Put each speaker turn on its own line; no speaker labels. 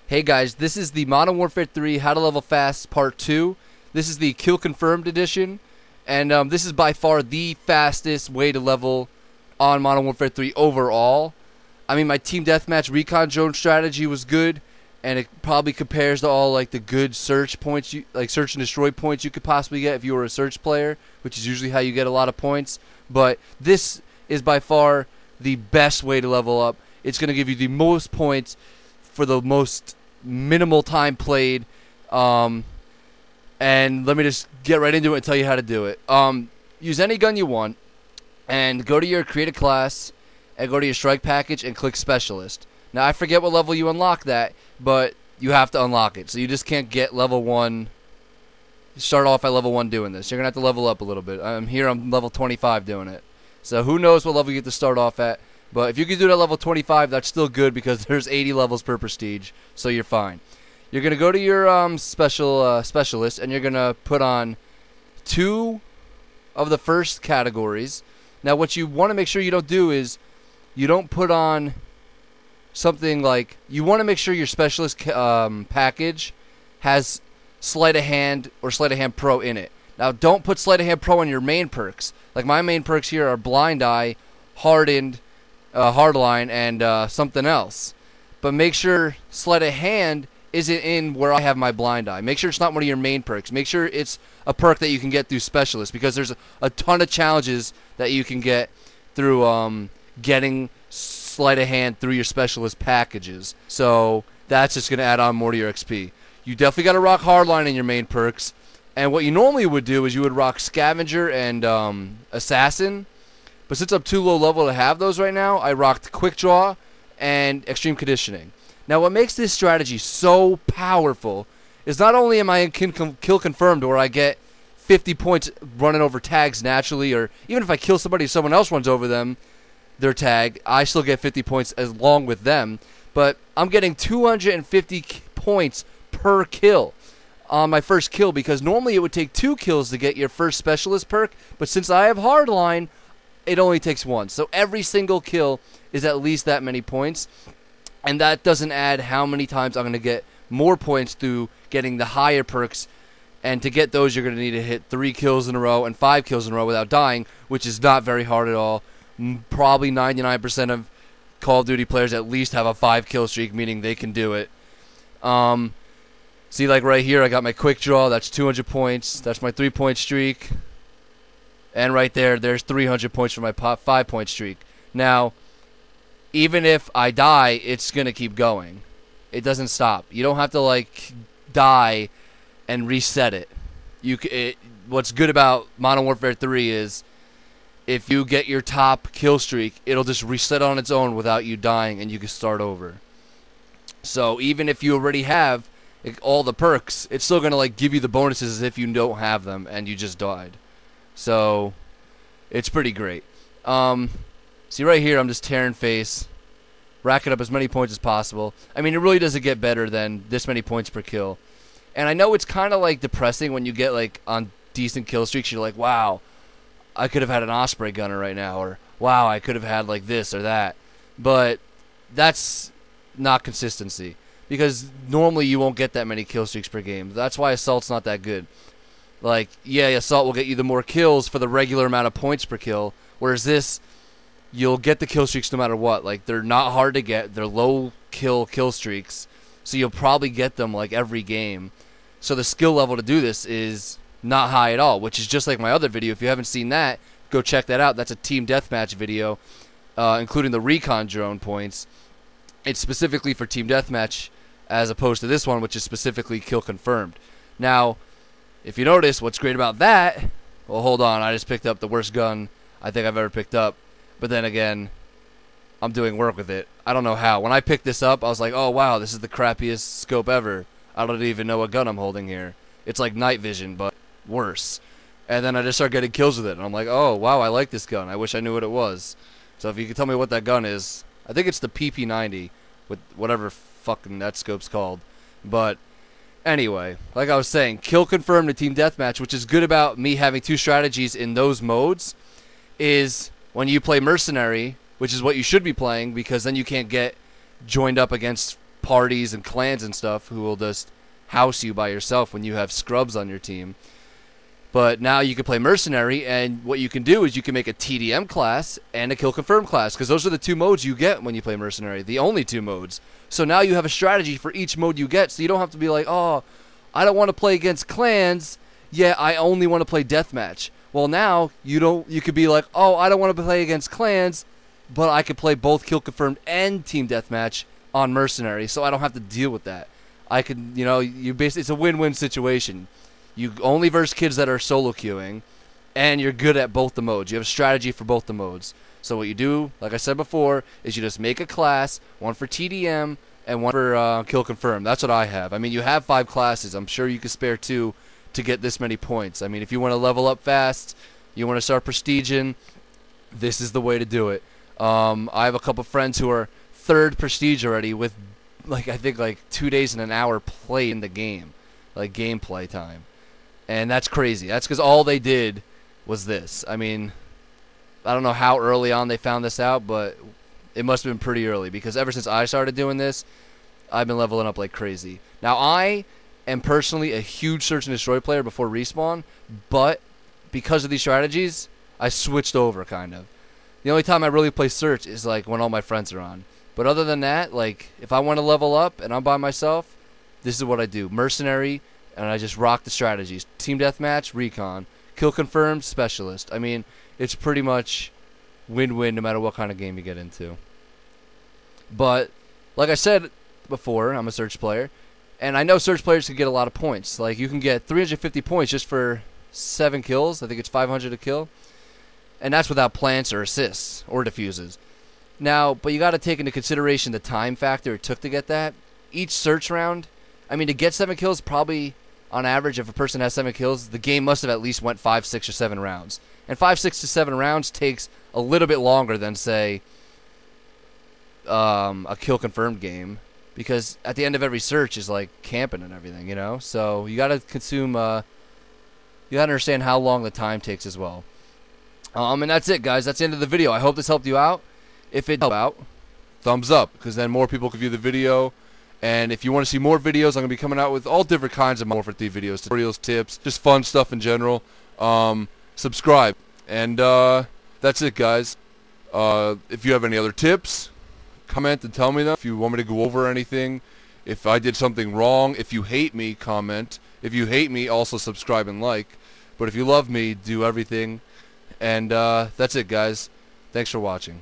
Hey guys, this is the Modern Warfare 3 How to Level Fast Part 2. This is the Kill Confirmed edition, and this is by far the fastest way to level on Modern Warfare 3 overall. I mean, my Team Deathmatch Recon Drone strategy was good, and it probably compares to all like the good search points, search and destroy points you could possibly get if you were a search player, which is usually how you get a lot of points. But this is by far the best way to level up. It's going to give you the most points for the most minimal time played, and let me just get right into it and tell you how to do it. Use any gun you want, and go to your create a class, and go to your strike package and click specialist. Now I forget what level you unlock that, but you have to unlock it, so you just can't get level 1, start off at level 1 doing this. You're going to have to level up a little bit. I'm level 25 doing it, so who knows what level you get to start off at. But if you can do it at level 25, that's still good because there's 80 levels per prestige, so you're fine. You're going to go to your specialist, and you're going to put on 2 of the first categories. Now, what you want to make sure you don't do is you don't put on something like, you want to make sure your specialist package has Sleight of Hand or Sleight of Hand Pro in it. Now, don't put Sleight of Hand Pro on your main perks. Like my main perks here are Blind Eye, Hardened, Hardline, and something else. But make sure Sleight of Hand isn't in where I have my Blind Eye. Make sure it's not one of your main perks. Make sure it's a perk that you can get through Specialist, because there's a ton of challenges that you can get through getting Sleight of Hand through your Specialist packages. So that's just going to add on more to your XP. You definitely got to rock Hardline in your main perks. And what you normally would do is you would rock Scavenger and Assassin. But since I'm too low level to have those right now, I rocked Quick Draw and Extreme Conditioning. Now, what makes this strategy so powerful is not only am I in Kill Confirmed, where I get 50 points running over tags naturally, or even if I kill somebody, someone else runs over them, their tag, I still get 50 points along with them. But I'm getting 250 points per kill on my first kill, because normally it would take 2 kills to get your first Specialist perk, but since I have Hardline, it only takes 1. So every single kill is at least that many points. And that doesn't add how many times I'm going to get more points through getting the higher perks. And to get those, you're going to need to hit 3 kills in a row and 5 kills in a row without dying, which is not very hard at all. Probably 99% of Call of Duty players at least have a 5 kill streak, meaning they can do it. See, like right here, I got my Quick Draw. That's 200 points. That's my 3-point streak. And right there, there's 300 points for my 5-point streak. Now, even if I die, it's going to keep going. It doesn't stop. You don't have to, like, die and reset it. What's good about Modern Warfare 3 is if you get your top kill streak, it'll just reset on its own without you dying, and you can start over. So even if you already have all the perks, it's still going to, like, give you the bonuses as if you don't have them and you just died. So, it's pretty great. See right here, I'm just tearing face, racking up as many points as possible. I mean, it really doesn't get better than this many points per kill. And I know it's kind of like depressing when you get like on decent kill streaks. You're like, wow, I could have had an Osprey gunner right now, or wow, I could have had like this or that. But that's not consistency, because normally you won't get that many kill streaks per game. That's why Assault's not that good. Like, yeah, Assault will get you the more kills for the regular amount of points per kill, whereas this, you'll get the kill streaks no matter what. Like, they're not hard to get. They're low kill streaks, so you'll probably get them, like, every game. So the skill level to do this is not high at all, which is just like my other video. If you haven't seen that, go check that out. That's a Team Deathmatch video, including the Recon Drone points. It's specifically for Team Deathmatch, as opposed to this one, which is specifically Kill Confirmed. Now, if you notice, what's great about that, well, hold on, I just picked up the worst gun I think I've ever picked up. But then again, I'm doing work with it. I don't know how. When I picked this up, I was like, oh, wow, this is the crappiest scope ever. I don't even know what gun I'm holding here. It's like night vision, but worse. And then I just started getting kills with it, and I'm like, oh, wow, I like this gun. I wish I knew what it was. So if you could tell me what that gun is, I think it's the PP90, with whatever fucking that scope's called. But anyway, like I was saying, Kill Confirmed to Team Deathmatch, which is good about me having 2 strategies in those modes, is when you play Mercenary, which is what you should be playing, because then you can't get joined up against parties and clans and stuff who will just house you by yourself when you have scrubs on your team. But now you can play Mercenary, and what you can do is you can make a TDM class and a Kill Confirm class, because those are the 2 modes you get when you play Mercenary, the only 2 modes. So now you have a strategy for each mode you get, so you don't have to be like, oh, I don't want to play against clans, yeah, I only want to play Deathmatch. Well, now you could be like, oh, I don't want to play against clans, but I could play both Kill Confirmed and Team Deathmatch on Mercenary, so I don't have to deal with that. I could, it's a win-win situation. You only verse kids that are solo queuing, and you're good at both the modes. You have a strategy for both the modes. So what you do, like I said before, is you just make a class, one for TDM and one for Kill Confirm. That's what I have. I mean, you have 5 classes. I'm sure you could spare 2 to get this many points. I mean, if you want to level up fast, you want to start prestiging, this is the way to do it. I have a couple friends who are 3rd prestige already with, I think 2 days and an hour play in the game, like gameplay time. And that's crazy. That's because all they did was this. I mean, I don't know how early on they found this out, but it must have been pretty early, because ever since I started doing this, I've been leveling up like crazy. Now, I am personally a huge Search and Destroy player before Respawn, but because of these strategies, I switched over, kind of. The only time I really play Search is when all my friends are on. But other than that, if I want to level up and I'm by myself, this is what I do. Mercenary, and I just rock the strategies. Team Deathmatch, Recon. Kill Confirmed, Specialist. I mean, it's pretty much win-win no matter what kind of game you get into. But, like I said before, I'm a Search player, and I know Search players can get a lot of points. You can get 350 points just for 7 kills. I think it's 500 a kill. And that's without plants or assists or defuses. Now, but you got to take into consideration the time factor it took to get that. Each Search round, I mean, to get 7 kills, probably on average, if a person has 7 kills, the game must have at least went 5, 6, or 7 rounds. And 5, 6 to 7 rounds takes a little bit longer than, say, a Kill Confirmed game, because at the end of every search is camping and everything, So you got to consume. You got to understand how long the time takes as well. And that's it, guys. That's the end of the video. I hope this helped you out. If it helped out, thumbs up, because then more people can view the video. And if you want to see more videos, I'm going to be coming out with all different kinds of Modern Warfare 3 videos, tutorials, tips, just fun stuff in general. Subscribe. And that's it, guys. If you have any other tips, comment and tell me them. If you want me to go over anything, if I did something wrong, if you hate me, comment. If you hate me, also subscribe and like. But if you love me, do everything. And that's it, guys. Thanks for watching.